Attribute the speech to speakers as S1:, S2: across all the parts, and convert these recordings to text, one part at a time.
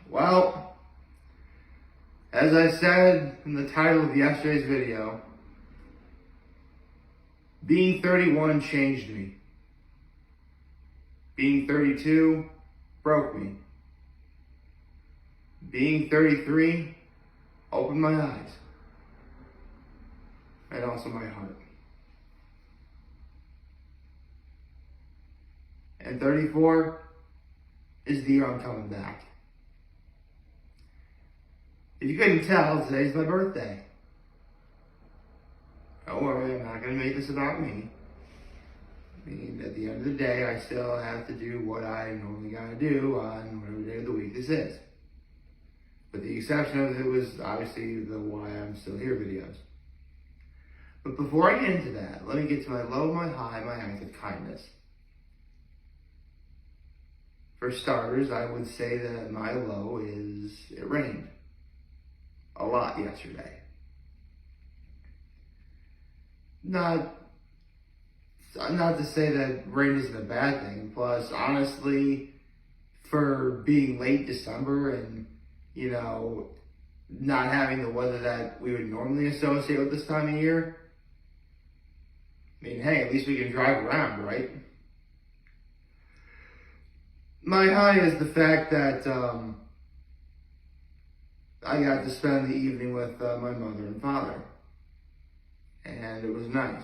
S1: Well, as I said in the title of yesterday's video, being 31 changed me. Being 32 broke me. Being 33 opened my eyes. And also my heart. And 34 is the year I'm coming back. If you couldn't tell, today's my birthday. Don't worry, I'm not going to make this about me. I mean, at the end of the day, I still have to do what I normally gotta do on whatever day of the week this is. With the exception of it was obviously the why I'm still here videos. But before I get into that, let me get to my low, my high, my act of kindness. For starters, I would say that my low is it rained a lot yesterday. Not to say that rain isn't a bad thing. Plus, honestly, for being late December and, not having the weather that we would normally associate with this time of year, I mean, hey, at least we can drive around, right? My high is the fact that I got to spend the evening with my mother and father. And it was nice.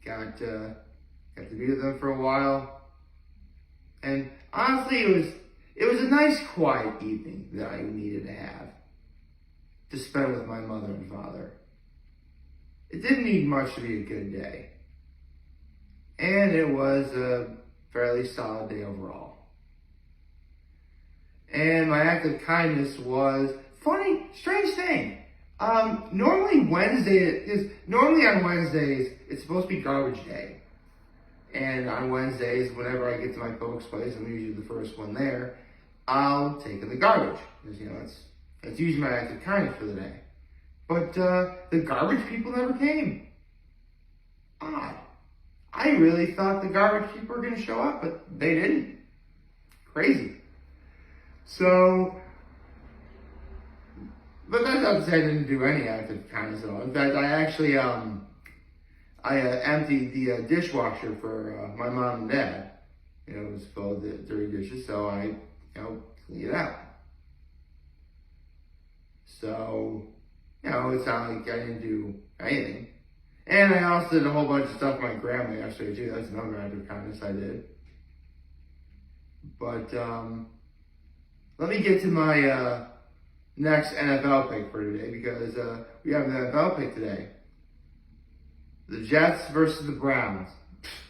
S1: Got to be with them for a while. And honestly, it was a nice quiet evening that I needed to have to spend with my mother and father. It didn't need much to be a good day. And it was a fairly solid day overall. And my act of kindness was strange thing. Normally on Wednesdays, it's supposed to be garbage day. And on Wednesdays, whenever I get to my folks' place, I'm usually the first one there, I'll take in the garbage. Because, that's usually my act of kindness for the day. But, the garbage people never came. Odd. I really thought the garbage people were going to show up, but they didn't. Crazy. So, but that's not to say I didn't do any act of kindness at all. In fact, I actually, emptied the dishwasher for my mom and dad. It was full of dirty dishes, so I, cleaned it out. So, it's not like I didn't do anything. And I also did a whole bunch of stuff for my grandma yesterday too. That's another act of kindness I did. But, let me get to my, next NFL pick for today, because we have an NFL pick today. The Jets versus the Browns.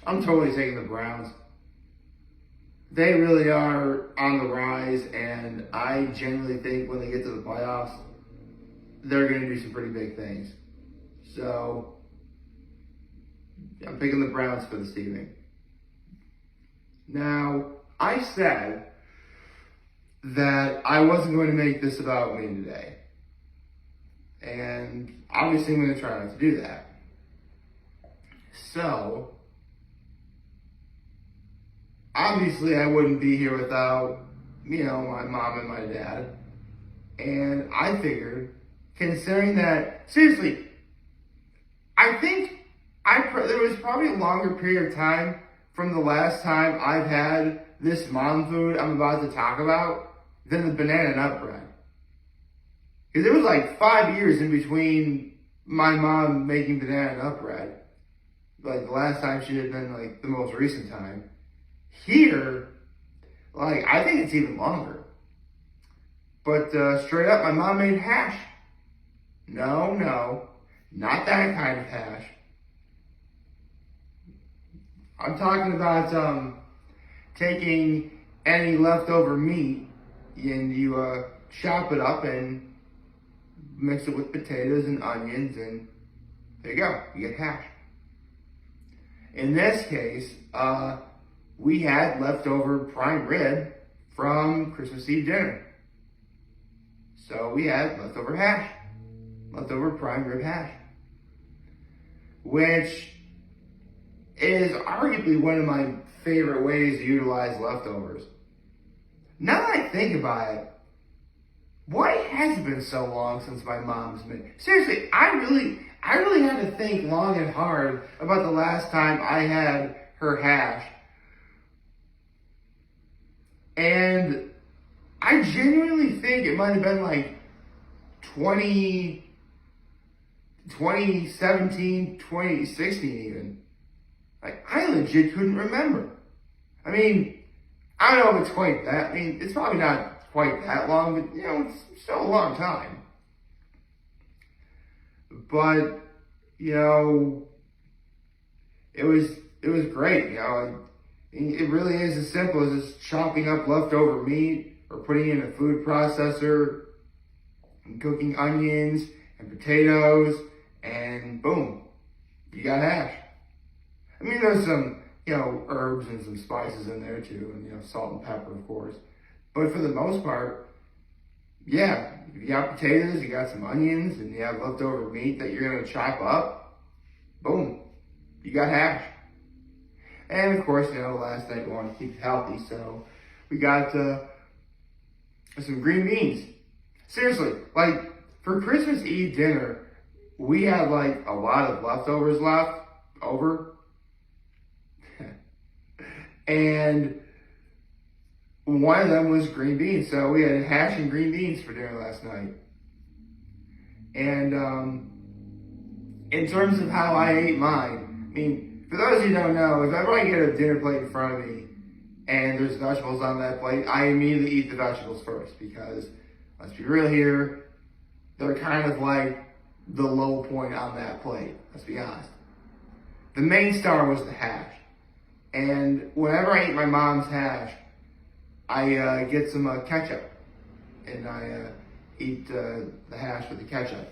S1: I'm totally taking the Browns. They really are on the rise, and I genuinely think when they get to the playoffs, they're going to do some pretty big things. So, I'm picking the Browns for this evening. Now, I said that I wasn't going to make this about me today. And obviously I'm going to try not to do that. So, obviously I wouldn't be here without, my mom and my dad. And I figured, considering that, seriously, I think there was probably a longer period of time from the last time I've had this mom food I'm about to talk about than the banana nut bread. Because it was like 5 years in between my mom making banana nut bread. Like the last time she did, been like the most recent time. Here, I think it's even longer. But straight up, my mom made hash. No, not that kind of hash. I'm talking about taking any leftover meat and you chop it up and mix it with potatoes and onions, and there you go, you get hash. In this case, we had leftover prime rib from Christmas Eve dinner. So we had leftover hash, leftover prime rib hash, which is arguably one of my favorite ways to utilize leftovers. now that I think about it, why has it been so long since my mom's made? Seriously, I really had to think long and hard about the last time I had her hash. And I genuinely think it might have been like 2017, 2016 even. Like, I legit couldn't remember. I mean, I don't know if it's quite that. I mean, it's probably not quite that long, but, it's still a long time. But, it was great, It really is as simple as just chopping up leftover meat or putting it in a food processor and cooking onions and potatoes, and boom, you got hash. I mean, there's some, herbs and some spices in there too, and, salt and pepper, of course. But for the most part, yeah, you got potatoes, you got some onions, and you have leftover meat that you're going to chop up, boom, you got hash. And of course, the last night we want to keep it healthy, so we got some green beans. Seriously, like, for Christmas Eve dinner, we had like a lot of leftovers left over. And one of them was green beans. So we had hash and green beans for dinner last night. And in terms of how I ate mine, I mean, for those of you who don't know, if ever I get a dinner plate in front of me and there's vegetables on that plate, I immediately eat the vegetables first, because let's be real here, they're kind of like the low point on that plate, let's be honest. The main star was the hash. And whenever I eat my mom's hash, I get some ketchup, and I eat the hash with the ketchup.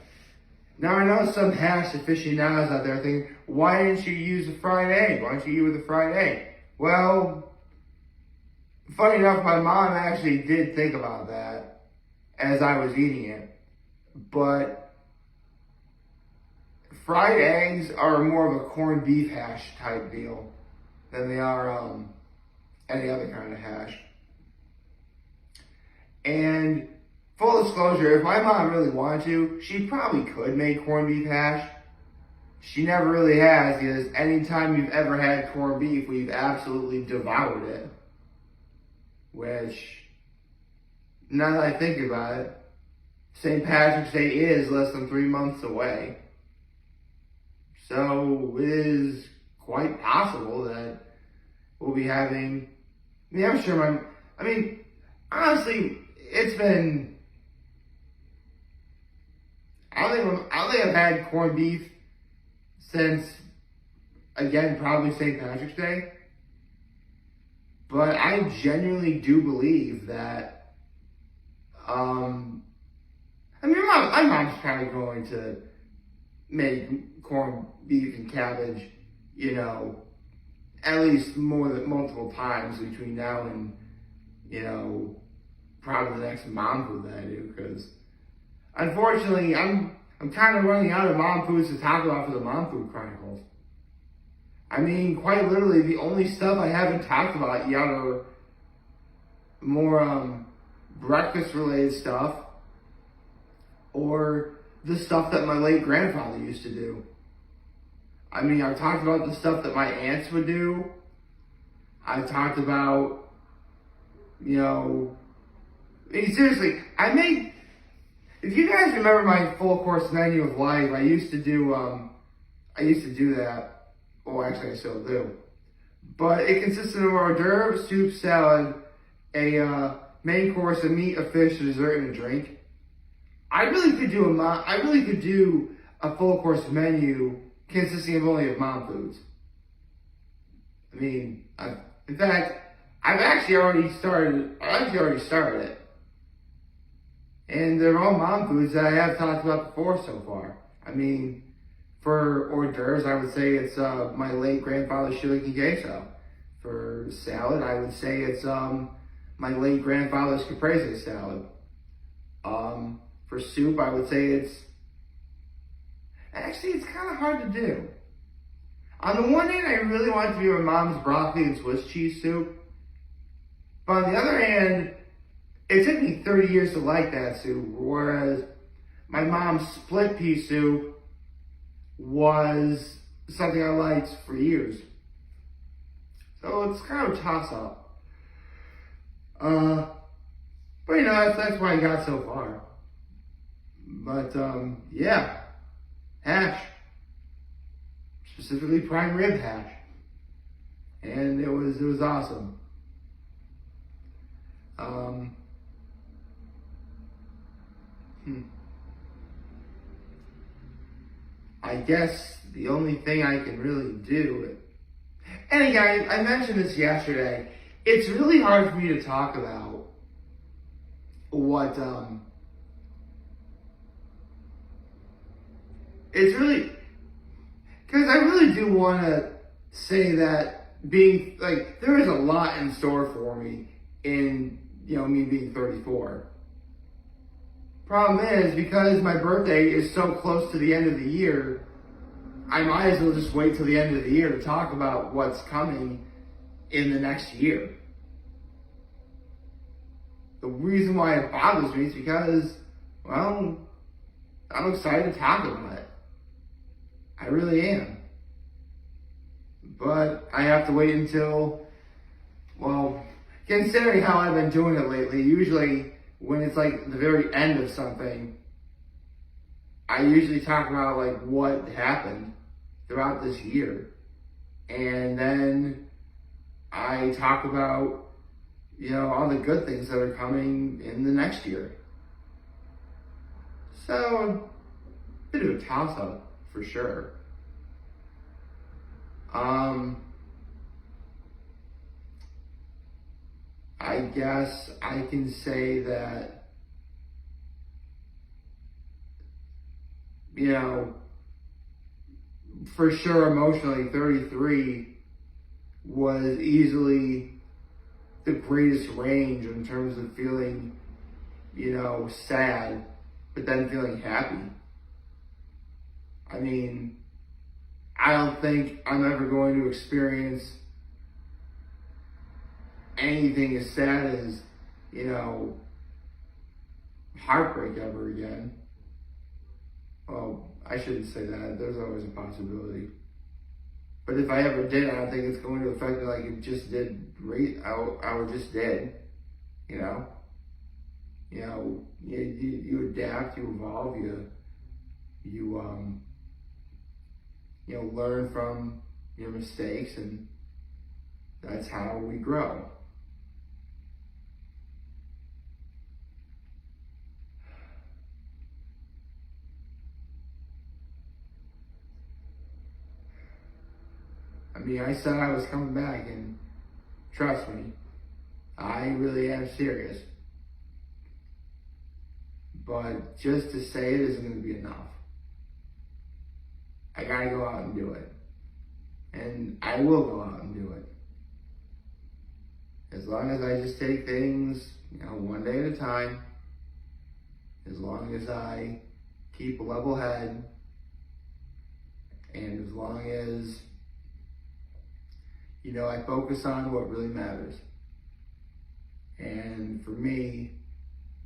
S1: Now, I know some hash aficionados out there thinking, why didn't you use a fried egg? Why don't you eat with a fried egg? Well, funny enough, my mom actually did think about that as I was eating it. But fried eggs are more of a corned beef hash type deal than they are any other kind of hash. And full disclosure, if my mom really wanted to, she probably could make corned beef hash. She never really has, because anytime we've ever had corned beef, we've absolutely devoured it. Which, now that I think about it, St. Patrick's Day is less than 3 months away. So it is quite possible that we'll be having, I'm sure honestly, it's been, I don't think I've had corned beef since, again, probably St. Patrick's Day. But I genuinely do believe that, my mom's probably going to make corned beef and cabbage, at least multiple times between now and, probably the next Mom Food that I do, because unfortunately I'm kind of running out of Mom Foods to talk about for the Mom Food Chronicles. I mean, quite literally, the only stuff I haven't talked about yet are more breakfast-related stuff, or the stuff that my late grandfather used to do. I mean, I've talked about the stuff that my aunts would do. I've talked about, seriously, if you guys remember my full course menu of life, I used to do that. Well, actually, I still do. But it consisted of hors d'oeuvres, soup, salad, a main course, a meat, a fish, a dessert, and a drink. I really could do a full course menu consisting of only of Mom Foods. I mean, in fact, I've actually already started it. And they're all Mom Foods that I have talked about before so far. I mean, for hors d'oeuvres, I would say it's my late grandfather's chili con queso. For salad, I would say it's my late grandfather's caprese salad. For soup, I would say it's kind of hard to do. On the one hand, I really want it to be my mom's broccoli and Swiss cheese soup. But on the other hand, it took me 30 years to like that soup, whereas my mom's split pea soup was something I liked for years. So it's kind of a toss-up. But that's why I got so far. But yeah, hash, specifically prime rib hash, and it was awesome. I guess the only thing I can really do, and again, I mentioned this yesterday, it's really hard for me to talk about what, it's really, because I really do want to say that being, like, there is a lot in store for me in, me being 34. Problem is, because my birthday is so close to the end of the year, I might as well just wait till the end of the year to talk about what's coming in the next year. The reason why it bothers me is because, well, I'm excited to talk about it. I really am. But I have to wait until, well, considering how I've been doing it lately, usually when it's like the very end of something, I usually talk about like what happened throughout this year. And then I talk about, all the good things that are coming in the next year. So, a bit of a toss-up for sure. I guess I can say that, for sure emotionally, 33 was easily the greatest range in terms of feeling, sad, but then feeling happy. I mean, I don't think I'm ever going to experience anything as sad as, heartbreak ever again. Well, I shouldn't say that. There's always a possibility. But if I ever did, I don't think it's going to affect me like it just did. I just did. You adapt, you evolve, you learn from your mistakes, and that's how we grow. I mean, I said I was coming back, and trust me, I really am serious. But just to say it isn't going to be enough. I gotta go out and do it. And I will go out and do it. As long as I just take things, one day at a time. As long as I keep a level head. And as long as, I focus on what really matters. And for me,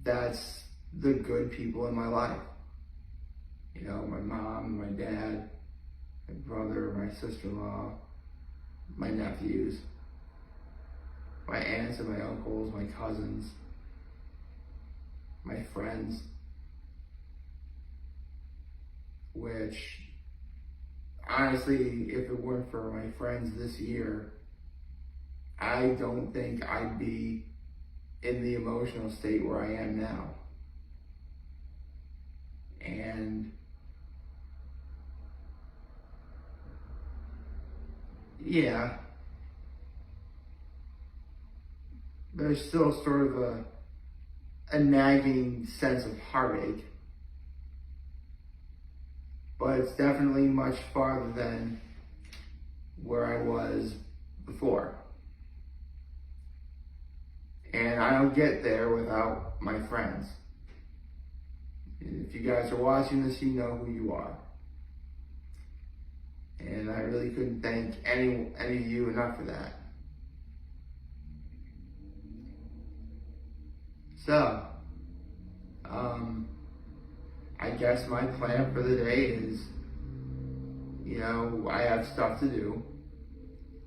S1: that's the good people in my life. My mom, my dad, my brother, my sister-in-law, my nephews, my aunts and my uncles, my cousins, my friends, which, honestly, if it weren't for my friends this year, I don't think I'd be in the emotional state where I am now. And yeah, there's still sort of a nagging sense of heartache, but it's definitely much farther than where I was before. And I don't get there without my friends. If you guys are watching this, you know who you are. And I really couldn't thank any of you enough for that. So, I guess my plan for the day is, I have stuff to do,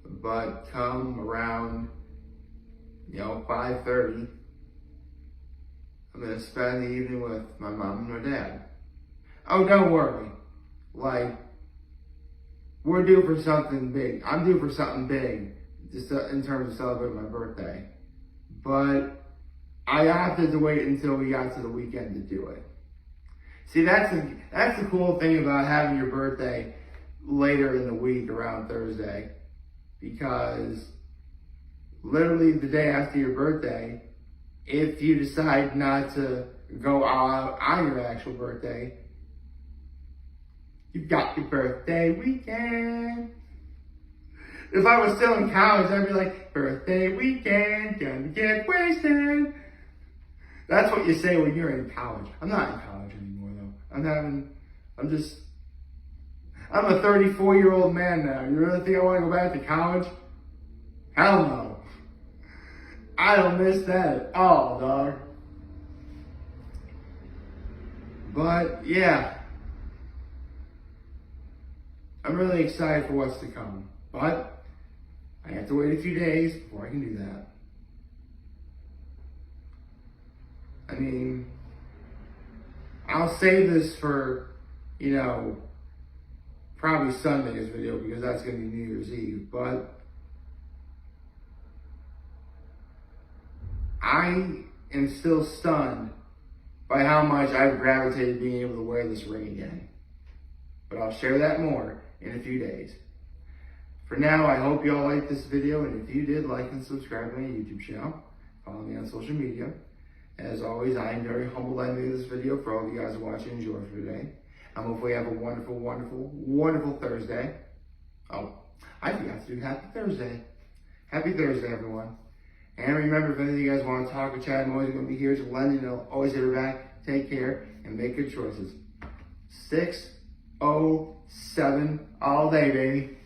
S1: but come around, 5:30, I'm going to spend the evening with my mom and my dad. Oh, don't worry. We're due for something big. I'm due for something big, just in terms of celebrating my birthday. But I opted to wait until we got to the weekend to do it. See, that's the cool thing about having your birthday later in the week, around Thursday, because literally the day after your birthday, if you decide not to go out on your actual birthday, you've got your birthday weekend. If I was still in college, I'd be like, birthday weekend, gonna get wasted. That's what you say when you're in college. I'm not in college anymore though. I'm a 34-year-old man now. You really think I want to go back to college? Hell no. I don't miss that at all, dog. But yeah, I'm really excited for what's to come. But I have to wait a few days before I can do that. I mean, I'll save this for, probably Sunday's video, because that's going to be New Year's Eve. But I am still stunned by how much I've gravitated being able to wear this ring again. But I'll share that more in a few days. For now, I hope you all liked this video, and if you did, like and subscribe to my YouTube channel. Follow me on social media. As always, I am very humbled I made this video for all of you guys watching and enjoy for today. I hope we have a wonderful, wonderful, wonderful Thursday. Oh, I forgot to do Happy Thursday. Happy Thursday, everyone. And remember, if any of you guys want to talk or chat, I'm always going to be here to lend, always have your back. Take care and make good choices. 607 all day, baby.